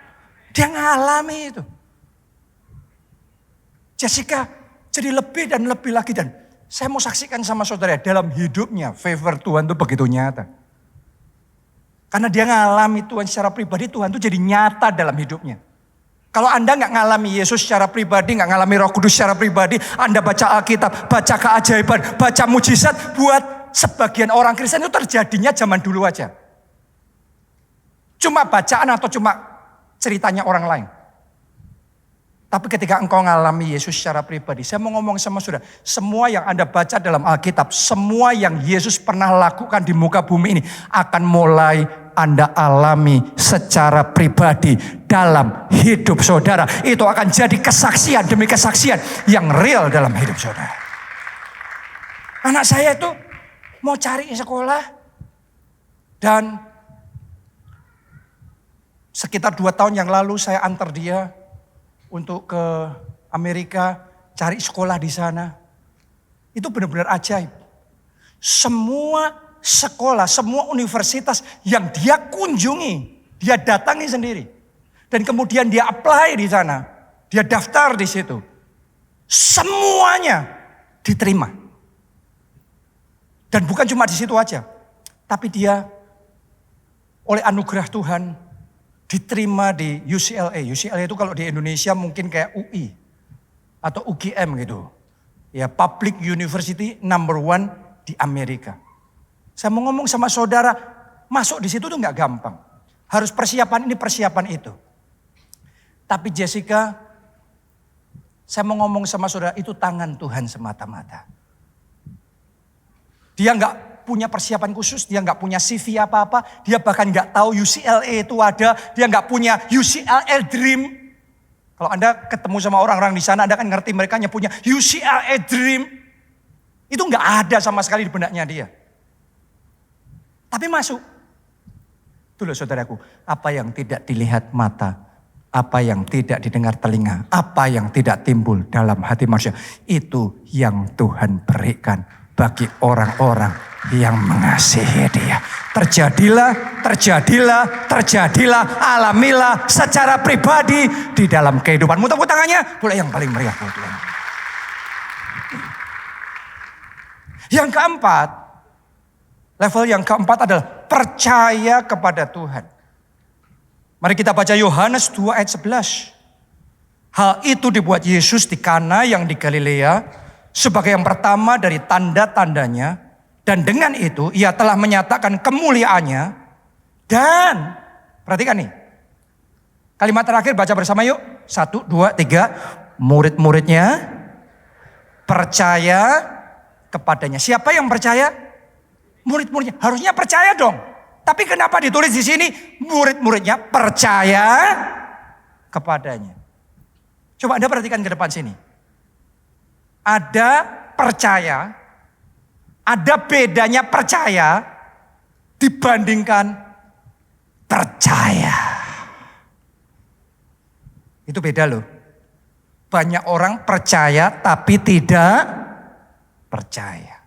Dia ngalami itu. Jessica jadi lebih dan lebih lagi. Dan saya mau saksikan sama saudara, dalam hidupnya favor Tuhan itu begitu nyata. Karena dia ngalami Tuhan secara pribadi, Tuhan itu jadi nyata dalam hidupnya. Kalau Anda nggak ngalami Yesus secara pribadi, nggak ngalami Roh Kudus secara pribadi, Anda baca Alkitab, baca keajaiban, baca mujizat, buat sebagian orang Kristen itu terjadinya zaman dulu aja. Cuma bacaan atau cuma ceritanya orang lain. Tapi ketika engkau ngalami Yesus secara pribadi, saya mau ngomong sama saudara, semua yang Anda baca dalam Alkitab, semua yang Yesus pernah lakukan di muka bumi ini akan mulai Anda alami secara pribadi dalam hidup saudara. Itu akan jadi kesaksian demi kesaksian yang real dalam hidup saudara. Anak saya itu mau cari sekolah dan sekitar 2 tahun yang lalu saya antar dia untuk ke Amerika, cari sekolah di sana. Itu benar-benar ajaib. Semua sekolah, semua universitas yang dia kunjungi, dia datangi sendiri. Dan kemudian dia apply di sana. Dia daftar di situ. Semuanya diterima. Dan bukan cuma di situ aja. Tapi dia oleh anugerah Tuhan diterima di UCLA. UCLA itu kalau di Indonesia mungkin kayak UI atau UGM gitu. Ya, Public University number 1 di Amerika. Saya mau ngomong sama saudara, masuk di situ tuh nggak gampang. Harus persiapan ini, persiapan itu. Tapi Jessica, saya mau ngomong sama saudara, itu tangan Tuhan semata-mata. Dia nggak punya persiapan khusus, dia nggak punya CV apa-apa, dia bahkan nggak tahu UCLA itu ada, dia nggak punya UCLA Dream. Kalau Anda ketemu sama orang-orang di sana, Anda kan ngerti mereka punya UCLA Dream. Itu nggak ada sama sekali di benaknya dia. Tapi masuk. Itu loh saudaraku, apa yang tidak dilihat mata, apa yang tidak didengar telinga, apa yang tidak timbul dalam hati manusia, itu yang Tuhan berikan bagi orang-orang yang mengasihi dia. Terjadilah, alamilah secara pribadi di dalam kehidupanmu. Tepuk tangannya, boleh yang paling meriah buat Tuhan. Yang keempat, level yang keempat adalah percaya kepada Tuhan. Mari kita baca Yohanes 2 ayat 11. Hal itu dibuat Yesus di Kana yang di Galilea sebagai yang pertama dari tanda-tandanya, dan dengan itu ia telah menyatakan kemuliaannya. Dan perhatikan nih, kalimat terakhir baca bersama yuk, 1, 2, 3. Murid-muridnya percaya kepadanya. Siapa yang percaya? Murid-muridnya. Harusnya percaya dong. Tapi kenapa ditulis di sini murid-muridnya percaya kepadanya? Coba Anda perhatikan ke depan sini. Ada percaya, ada bedanya percaya dibandingkan percaya. Itu beda loh. Banyak orang percaya tapi tidak percaya.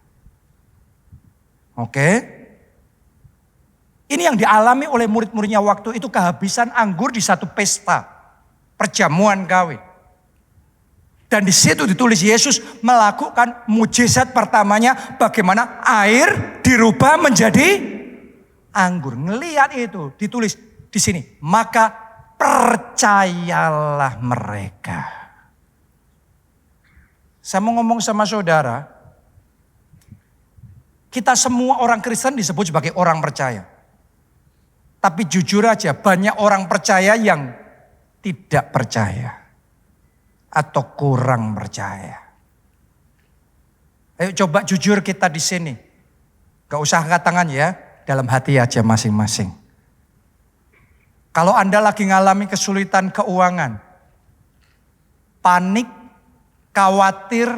Oke? Ini yang dialami oleh murid-muridnya waktu itu, kehabisan anggur di satu pesta perjamuan kawin. Dan di situ ditulis Yesus melakukan mujizat pertamanya, bagaimana air dirubah menjadi anggur. Ngelihat itu ditulis di sini, maka percayalah mereka. Saya mau ngomong sama saudara, kita semua orang Kristen disebut sebagai orang percaya. Tapi jujur aja, banyak orang percaya yang tidak percaya atau kurang percaya. Ayo coba jujur kita di sini. Gak usah angkat tangan ya, dalam hati aja masing-masing. Kalau Anda lagi ngalami kesulitan keuangan, panik, khawatir,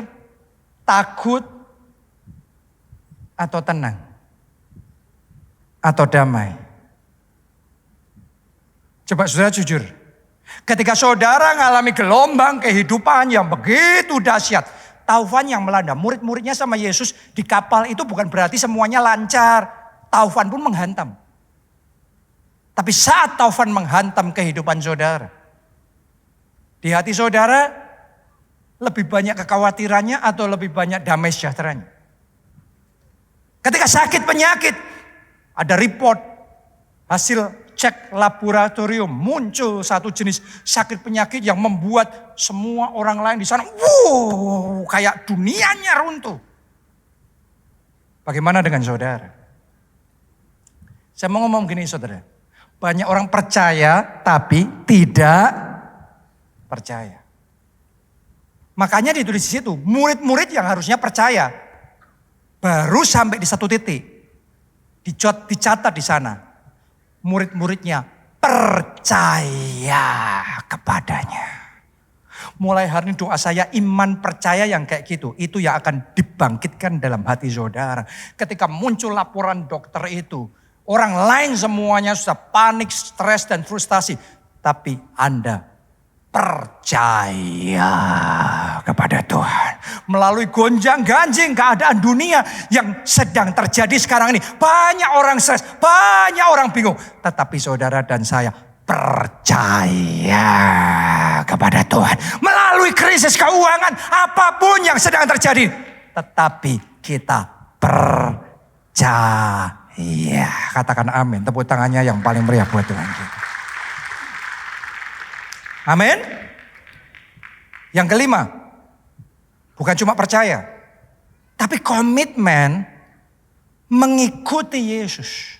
takut, atau tenang, atau damai. Coba saudara jujur. Ketika saudara ngalami gelombang kehidupan yang begitu dahsyat, taufan yang melanda, murid-muridnya sama Yesus di kapal itu bukan berarti semuanya lancar. Taufan pun menghantam. Tapi saat taufan menghantam kehidupan saudara, di hati saudara Lebih banyak kekhawatirannya atau lebih banyak damai sejahteranya? Ketika sakit penyakit, ada report, hasil cek laboratorium, muncul satu jenis sakit penyakit yang membuat semua orang lain di sana, kayak dunianya runtuh. Bagaimana dengan saudara? Saya mau ngomong gini saudara, banyak orang percaya tapi tidak percaya. Makanya ditulis di situ, murid-murid yang harusnya percaya, baru sampai di satu titik, dicatat di sana, murid-muridnya percaya kepadanya. Mulai hari ini doa saya, iman percaya yang kayak gitu, itu yang akan dibangkitkan dalam hati saudara. Ketika muncul laporan dokter itu, orang lain semuanya sudah panik, stres dan frustasi, tapi Anda percaya kepada Tuhan. Melalui gonjang-ganjing keadaan dunia yang sedang terjadi sekarang ini. Banyak orang stres, banyak orang bingung. Tetapi saudara dan saya percaya kepada Tuhan. Melalui krisis keuangan, apapun yang sedang terjadi. Tetapi kita percaya. Katakan amin. Tepuk tangannya yang paling meriah buat Tuhan kita. Amin. Yang kelima, bukan cuma percaya, tapi komitmen mengikuti Yesus.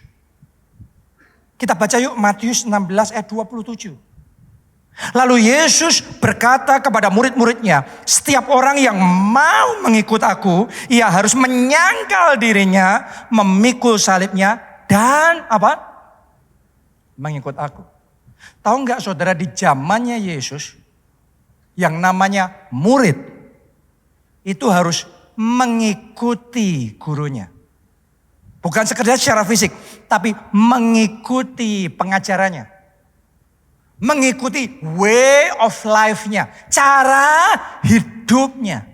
Kita baca yuk Matius 16 ayat 27. Lalu Yesus berkata kepada murid-muridnya, setiap orang yang mau mengikut aku, ia harus menyangkal dirinya, memikul salibnya, dan apa? Mengikut aku. Tahu nggak saudara, di zamannya Yesus yang namanya murid itu harus mengikuti gurunya. Bukan sekedar secara fisik, tapi mengikuti pengajarannya. Mengikuti way of life-nya, cara hidupnya.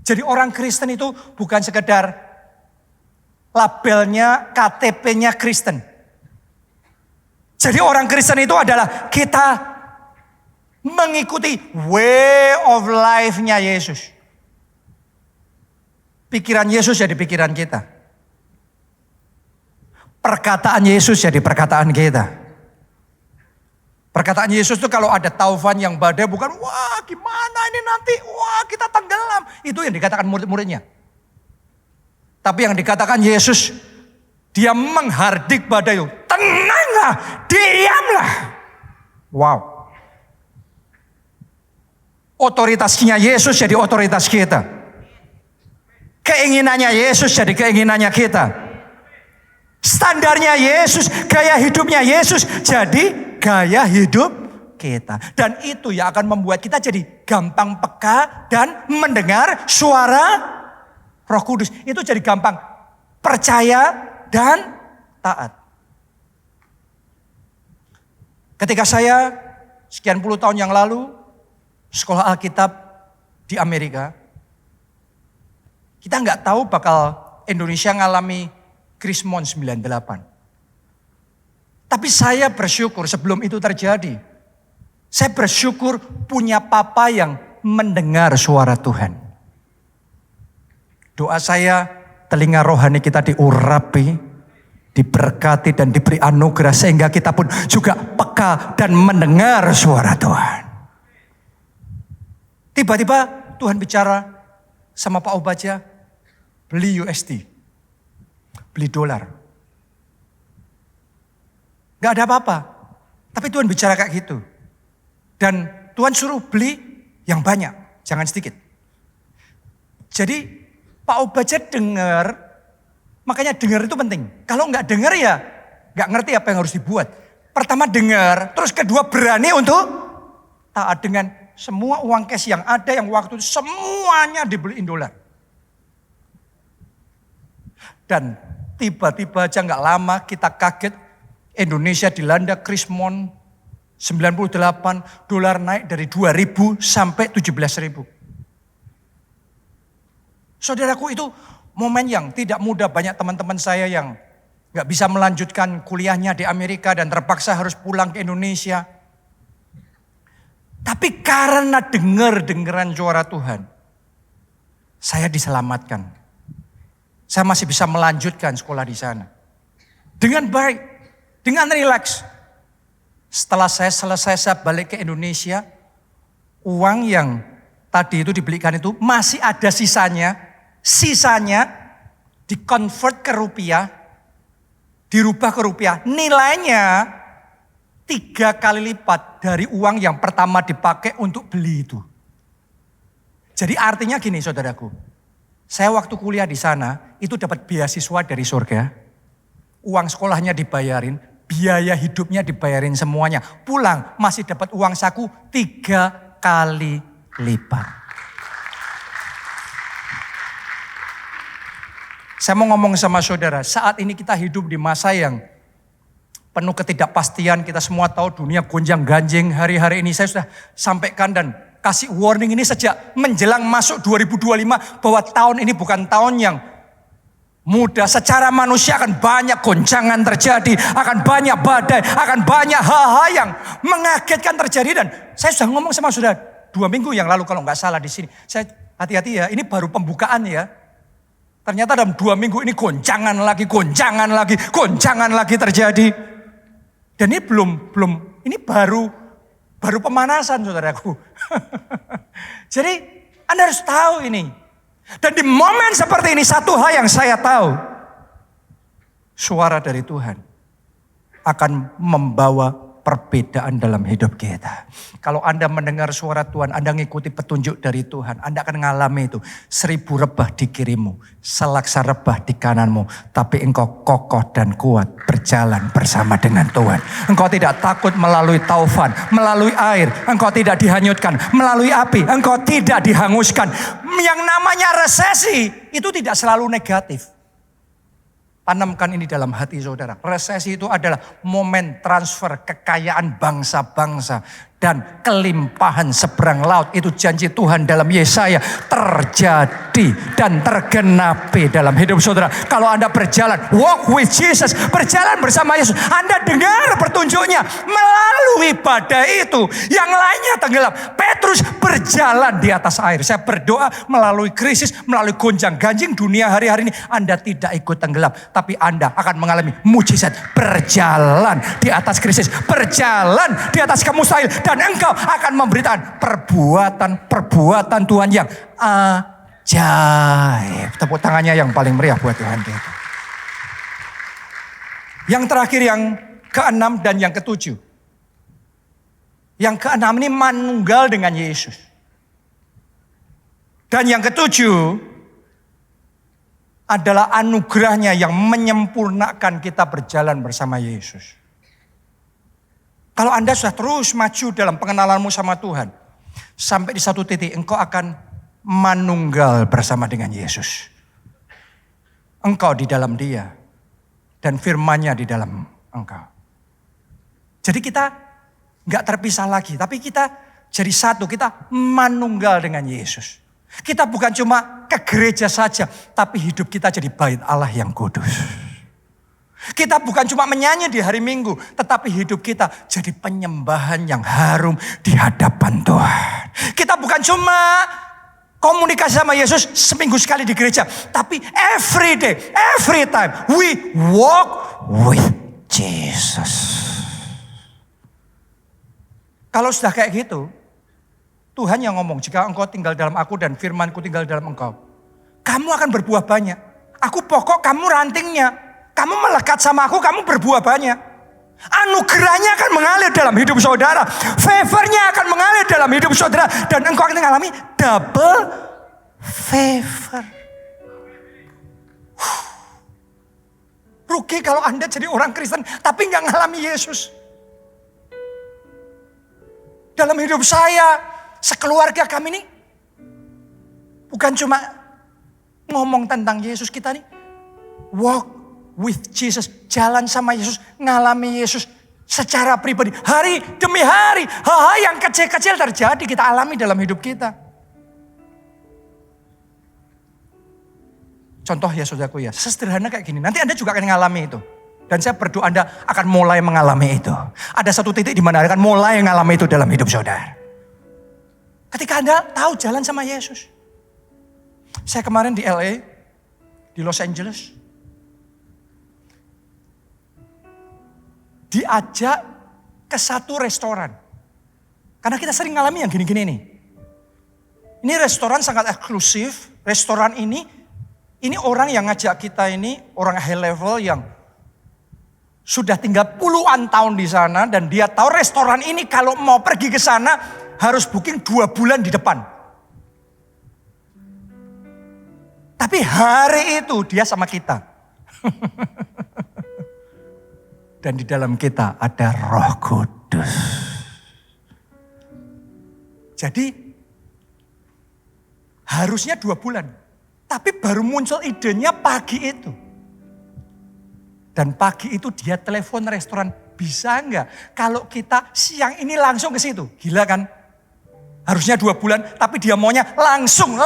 Jadi orang Kristen itu bukan sekedar labelnya, KTP-nya Kristen. Jadi orang Kristen itu adalah kita mengikuti way of life-nya Yesus. Pikiran Yesus jadi pikiran kita. Perkataan Yesus jadi perkataan kita. Perkataan Yesus itu kalau ada taufan yang badai bukan, wah gimana ini nanti, wah kita tenggelam. Itu yang dikatakan murid-muridnya. Tapi yang dikatakan Yesus, dia menghardik badai itu. Tenanglah, diamlah. Wow. Otoritasnya Yesus jadi otoritas kita. Keinginannya Yesus jadi keinginannya kita. Standarnya Yesus, gaya hidupnya Yesus jadi gaya hidup kita. Dan itu yang akan membuat kita jadi gampang peka dan mendengar suara Roh Kudus. Itu jadi gampang percaya dan taat. Ketika saya sekian puluh tahun yang lalu sekolah Alkitab di Amerika, kita nggak tahu bakal Indonesia ngalami Krismon 98. Tapi saya bersyukur sebelum itu terjadi. Saya bersyukur punya papa yang mendengar suara Tuhan. Doa saya, telinga rohani kita diurapi, diberkati dan diberi anugerah sehingga kita pun juga peka dan mendengar suara Tuhan. Tiba-tiba Tuhan bicara sama Pak Obaja, beli USD, beli dolar. Gak ada apa-apa, tapi Tuhan bicara kayak gitu. Dan Tuhan suruh beli yang banyak, jangan sedikit. Jadi Pak Obaja dengar, makanya dengar itu penting. Kalau nggak dengar ya nggak ngerti apa yang harus dibuat. Pertama dengar, terus kedua berani untuk taat dengan semua uang cash yang ada yang waktu itu semuanya dibeliin dolar. Dan tiba-tiba aja nggak lama kita kaget Indonesia dilanda Krismon 98, dolar naik dari 2.000 sampai 17.000. Saudaraku, itu momen yang tidak mudah. Banyak teman-teman saya yang gak bisa melanjutkan kuliahnya di Amerika dan terpaksa harus pulang ke Indonesia. Tapi karena dengar-dengaran suara Tuhan, saya diselamatkan. Saya masih bisa melanjutkan sekolah di sana. Dengan baik, dengan rileks. Setelah saya selesai, saya balik ke Indonesia. Uang yang tadi itu dibelikan itu masih ada sisanya. Sisanya di-convert ke rupiah, dirubah ke rupiah. Nilainya 3 kali lipat dari uang yang pertama dipakai untuk beli itu. Jadi artinya gini saudaraku. Saya waktu kuliah di sana itu dapat beasiswa dari surga. Uang sekolahnya dibayarin, biaya hidupnya dibayarin semuanya. Pulang masih dapat uang saku 3 kali lipat. Saya mau ngomong sama saudara, saat ini kita hidup di masa yang penuh ketidakpastian. Kita semua tahu dunia gonjang ganjing. Hari-hari ini saya sudah sampaikan dan kasih warning ini sejak menjelang masuk 2025 bahwa tahun ini bukan tahun yang mudah. Secara manusia akan banyak goncangan terjadi, akan banyak badai, akan banyak hal-hal yang mengagetkan terjadi. Dan saya sudah ngomong sama saudara 2 minggu yang lalu kalau nggak salah di sini. Saya hati-hati ya, ini baru pembukaan ya. Ternyata dalam 2 minggu ini goncangan lagi terjadi. Dan ini ini baru pemanasan saudaraku. Jadi Anda harus tahu ini. Dan di momen seperti ini satu hal yang saya tahu. Suara dari Tuhan akan membawa perbedaan dalam hidup kita. Kalau Anda mendengar suara Tuhan, Anda mengikuti petunjuk dari Tuhan, Anda akan mengalami itu. 1000 rebah di kirimu, selaksa rebah di kananmu, tapi engkau kokoh dan kuat berjalan bersama dengan Tuhan. Engkau tidak takut melalui taufan, melalui air, engkau tidak dihanyutkan, melalui api, engkau tidak dihanguskan. Yang namanya resesi itu tidak selalu negatif. Tanamkan ini dalam hati saudara. Resesi itu adalah momen transfer kekayaan bangsa-bangsa. Dan kelimpahan seberang laut. Itu janji Tuhan dalam Yesaya terjadi dan tergenapi dalam hidup saudara. Kalau Anda berjalan, walk with Jesus, berjalan bersama Yesus. Anda dengar petunjuknya melalui badai itu. Yang lainnya tenggelam. Petrus berjalan di atas air. Saya berdoa melalui krisis, melalui gonjang ganjing dunia hari-hari ini. Anda tidak ikut tenggelam. Tapi Anda akan mengalami mujizat. Berjalan di atas krisis. Berjalan di atas kemustahilan. Dan engkau akan memberitakan perbuatan Tuhan yang ajaib. Tepuk tangannya yang paling meriah buat Tuhan kita. Yang terakhir yang ke-6 dan yang ke-7. Yang ke-6 ini manunggal dengan Yesus. Dan yang ke-7 adalah anugerahnya yang menyempurnakan kita berjalan bersama Yesus. Kalau Anda sudah terus maju dalam pengenalanmu sama Tuhan. Sampai di satu titik engkau akan manunggal bersama dengan Yesus. Engkau di dalam Dia. Dan firman-Nya di dalam engkau. Jadi kita gak terpisah lagi. Tapi kita jadi satu. Kita manunggal dengan Yesus. Kita bukan cuma ke gereja saja. Tapi hidup kita jadi bait Allah yang kudus. Kita bukan cuma menyanyi di hari Minggu, tetapi hidup kita jadi penyembahan yang harum di hadapan Tuhan. Kita bukan cuma komunikasi sama Yesus seminggu sekali di gereja, tapi every day, every time we walk with Jesus. Kalau sudah kayak gitu, Tuhan yang ngomong, jika engkau tinggal dalam aku dan firmanku tinggal dalam engkau, kamu akan berbuah banyak. Aku pokok, kamu rantingnya. Kamu melekat sama aku, kamu berbuah banyak. Anugerahnya akan mengalir dalam hidup saudara. Favornya akan mengalir dalam hidup saudara. Dan engkau akan mengalami double favor. Rugi kalau Anda jadi orang Kristen tapi gak mengalami Yesus. Dalam hidup saya, sekeluarga kami ini bukan cuma ngomong tentang Yesus, kita nih walk with Jesus, jalan sama Yesus, ngalami Yesus secara pribadi. Hari demi hari, hal-hal yang kecil-kecil terjadi kita alami dalam hidup kita. Contoh ya saudaraku ya, sesederhana kayak gini. Nanti Anda juga akan ngalami itu. Dan saya berdoa Anda akan mulai mengalami itu. Ada satu titik di mana Anda akan mulai mengalami itu dalam hidup saudara. Ketika Anda tahu jalan sama Yesus. Saya kemarin di LA, di Los Angeles. Diajak ke satu restoran. Karena kita sering ngalami yang gini-gini nih. Ini restoran sangat eksklusif. Restoran ini orang yang ngajak kita ini, orang high level yang sudah tinggal puluhan tahun di sana. Dan dia tahu restoran ini kalau mau pergi ke sana harus booking 2 bulan di depan. Tapi hari itu dia sama kita. Dan di dalam kita ada Roh Kudus. Jadi harusnya 2 bulan. Tapi baru muncul idenya pagi itu. Dan pagi itu dia telepon restoran. Bisa enggak kalau kita siang ini langsung ke situ? Gila kan? Harusnya 2 bulan tapi dia maunya langsung.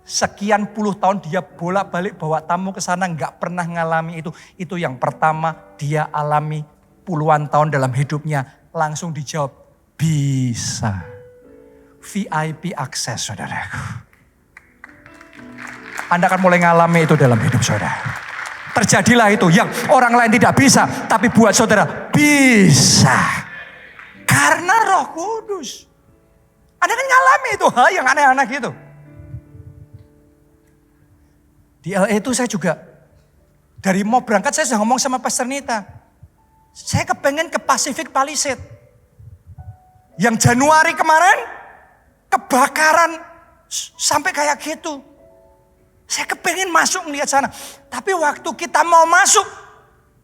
Sekian puluh tahun dia bolak-balik bawa tamu ke sana nggak pernah ngalami itu. Itu yang pertama dia alami puluhan tahun dalam hidupnya. Langsung dijawab, bisa. VIP akses saudaraku. Anda akan mulai ngalami itu dalam hidup saudara. Terjadilah itu yang orang lain tidak bisa. Tapi buat saudara bisa. Karena Roh Kudus. Anda kan ngalami itu hal yang aneh-aneh gitu. Di LA itu saya juga, dari mau berangkat saya sudah ngomong sama Pastor Nita. Saya kepengen ke Pacific Palisade. Yang Januari kemarin, kebakaran sampai kayak gitu. Saya kepengen masuk melihat sana. Tapi waktu kita mau masuk,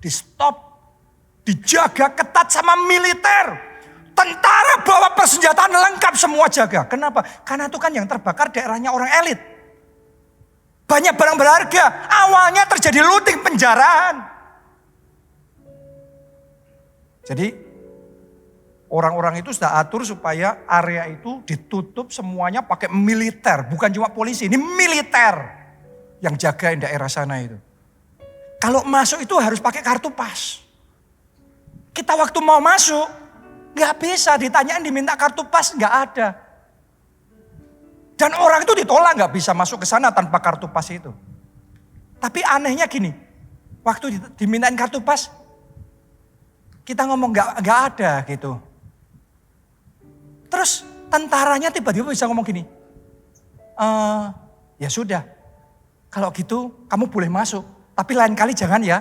di stop, dijaga ketat sama militer. Tentara bawa persenjataan lengkap semua jaga. Kenapa? Karena itu kan yang terbakar daerahnya orang elit. Banyak barang berharga. Awalnya terjadi looting, penjaraan. Jadi orang-orang itu sudah atur supaya area itu ditutup semuanya pakai militer. Bukan cuma polisi, ini militer yang jagain daerah sana itu. Kalau masuk itu harus pakai kartu pas. Kita waktu mau masuk, gak bisa ditanyain diminta kartu pas, gak ada. Dan orang itu ditolak gak bisa masuk ke sana tanpa kartu pas itu. Tapi anehnya gini, waktu dimintain kartu pas, kita ngomong gak ada gitu. Terus tentaranya tiba-tiba bisa ngomong gini, ya sudah, kalau gitu kamu boleh masuk, tapi lain kali jangan ya,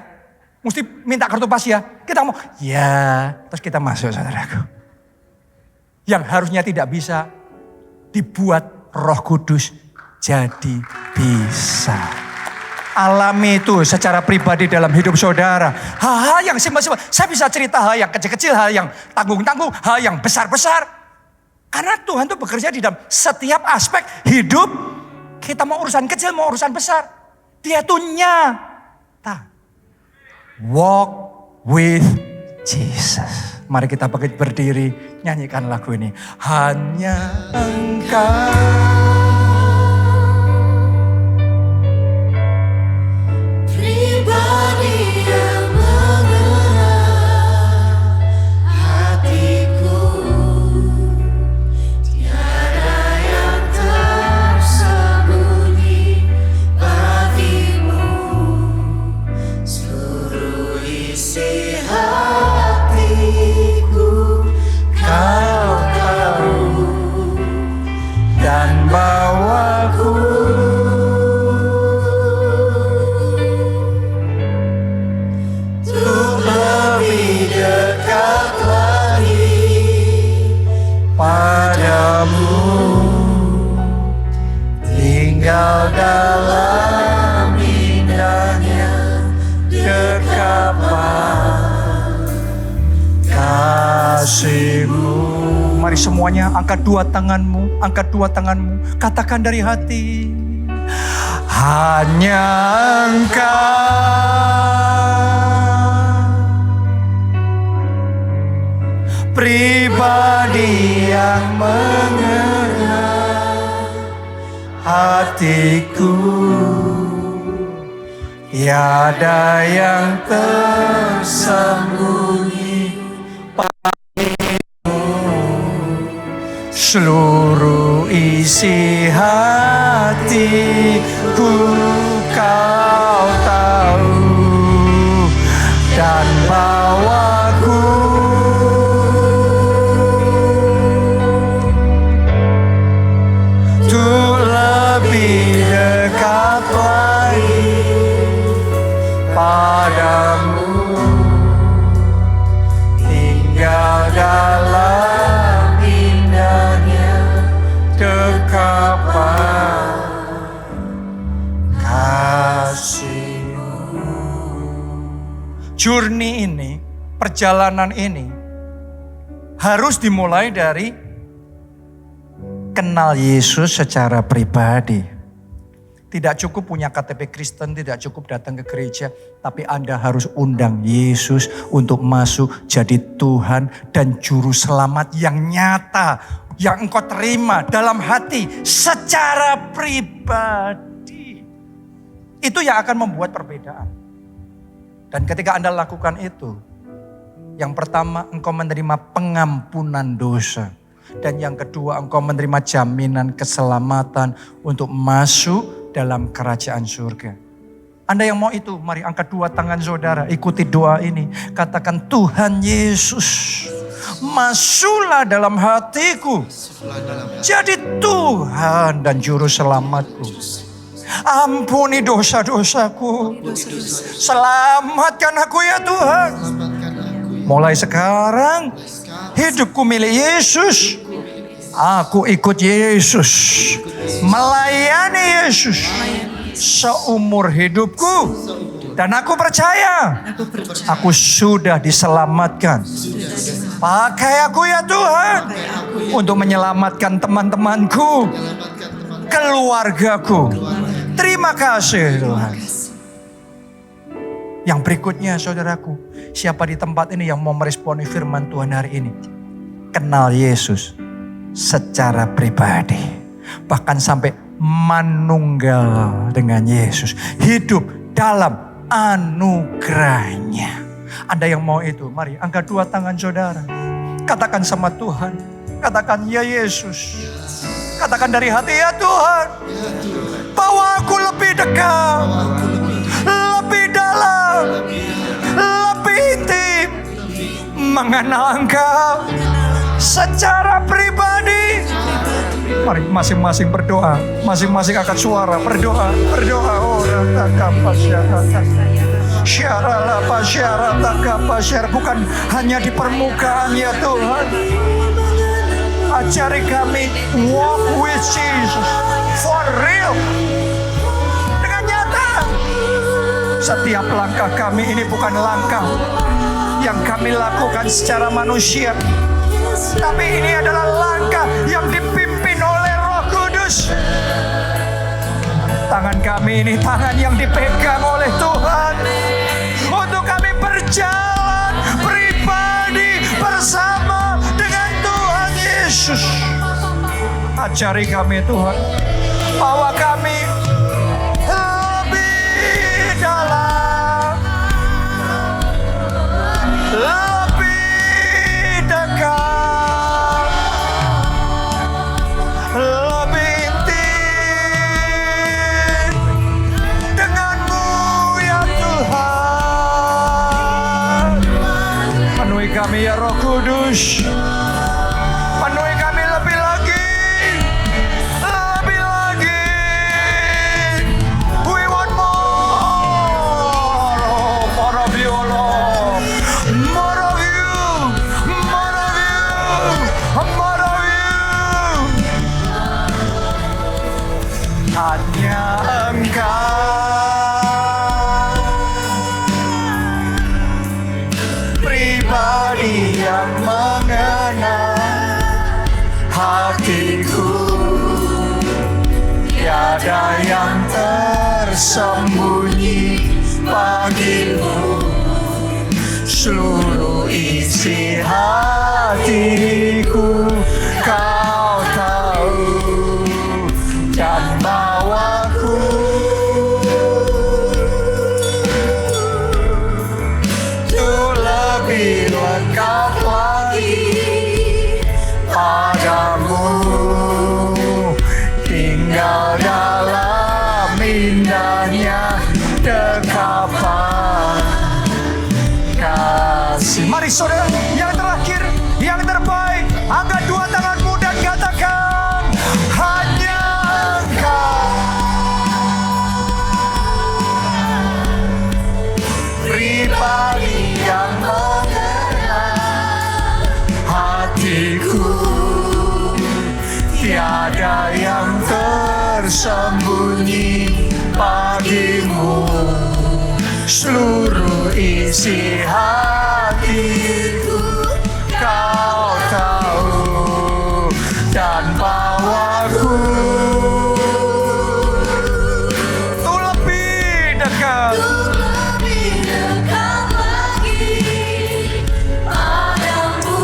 mesti minta kartu pas ya. Kita ngomong, ya, terus kita masuk saudaraku. Yang harusnya tidak bisa, dibuat Roh Kudus jadi bisa. Alami itu secara pribadi dalam hidup saudara. Hal-hal yang simpel-simpel. Saya bisa cerita hal yang kecil-kecil, hal yang tanggung-tanggung, hal yang besar-besar. Karena Tuhan itu bekerja di dalam setiap aspek hidup. Kita mau urusan kecil, mau urusan besar. Dia tuh nyata. Walk with Jesus. Mari kita berdiri, nyanyikan lagu ini. Hanya Engkau. Pribadi yang menggerak hatiku. Tiada yang tersembunyi bagimu. Seluruh isi hatiku Kau tahu dan bawaku untuk lebih dekat lagi padamu, tinggal dalam indahnya dekapan kasih-Mu. Mari semuanya angkat dua tanganmu, katakan dari hati. Hanya Engkau, pribadi yang mengenal hatiku. Tiada yang tersembunyi bagimu. seluruh isi hatiku Kau tahu, dan bawaku untuk lebih dekat lagi padamu, tinggal dalam indahnya dekapan kasih-Mu. Journey ini, perjalanan ini harus dimulai dari kenal Yesus secara pribadi. Tidak cukup punya KTP Kristen, tidak cukup datang ke gereja, tapi Anda harus undang Yesus untuk masuk jadi Tuhan dan Juru Selamat yang nyata, yang engkau terima dalam hati secara pribadi. Itu yang akan membuat perbedaan. Dan ketika Anda lakukan itu, yang pertama engkau menerima pengampunan dosa. Dan yang kedua engkau menerima jaminan keselamatan untuk masuk dalam kerajaan surga. Anda yang mau itu, mari angkat dua tangan saudara, ikuti doa ini. Katakan, Tuhan Yesus, masuklah dalam hatiku, jadi Tuhan dan Juru Selamatku. Ampuni dosa-dosaku, selamatkan aku ya Tuhan. Mulai sekarang, hidupku milik Yesus. Aku ikut Yesus, melayani Yesus seumur hidupku. Dan aku percaya, aku sudah diselamatkan. Pakai aku ya Tuhan, untuk menyelamatkan teman-temanku, keluargaku. Terima kasih Tuhan. Yang berikutnya saudaraku, siapa di tempat ini yang mau meresponi firman Tuhan hari ini? Kenal Yesus secara pribadi, bahkan sampai manunggal dengan Yesus, hidup dalam anugerahnya. Anda yang mau itu, mari angkat dua tangan saudara, katakan sama Tuhan, katakan ya Yesus, katakan dari hati ya Tuhan, bawa aku lebih dekat, lebih dalam, lebih intim, mengenal Engkau secara pribadi. Mari masing-masing berdoa, masing-masing angkat suara, berdoa. Orang takapa bukan hanya di permukaan ya Tuhan. Ajari kami walk with Jesus for real, dengan nyata. Setiap langkah kami ini bukan langkah yang kami lakukan secara manusia, tapi ini adalah langkah yang dipimpin oleh Roh Kudus. Tangan kami ini tangan yang dipegang oleh Tuhan, untuk kami berjalan pribadi bersama dengan Tuhan Yesus. Ajari kami Tuhan, bawa kami lebih dalam, lebih dekat, lebih intim dengan-Mu ya Tuhan. Penuhi kami ya Roh Kudus, penuhi kami lebih lagi, lebih lagi. We want more, oh, more of you, Lord. More of you, more of you, more of you. Hanya Engkau pribadi yang mengenal hatiku, tiada yang tersembunyi bagimu. Seluruh isi hatiku Kau tahu, dan bawaku untuk lebih lengkap lagi padamu, Beri saudara yang terakhir, yang terbaik. Angkat dua tanganmu dan katakan, hanya Engkau. Pribadi yang mengenal hatiku, tiada yang tersembunyi bagimu. Seluruh isi hatiku Kau tahu, dan bawaku Tuh lebih dekat.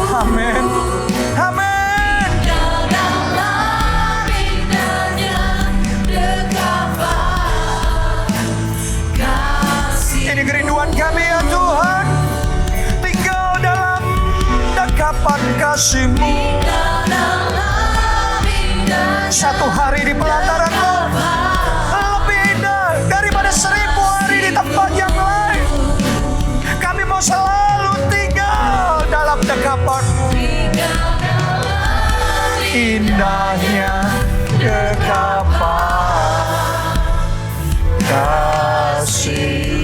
Amin. Amin. Ini kerinduan kami ya Tuhan. Tinggal dalam dekapan kasih-Mu. Satu hari di pelataran-Mu lebih indah daripada 1000 hari di tempat yang lain. Kami mau selalu tinggal dalam dekapan-Mu. indahnya dekapan kasih.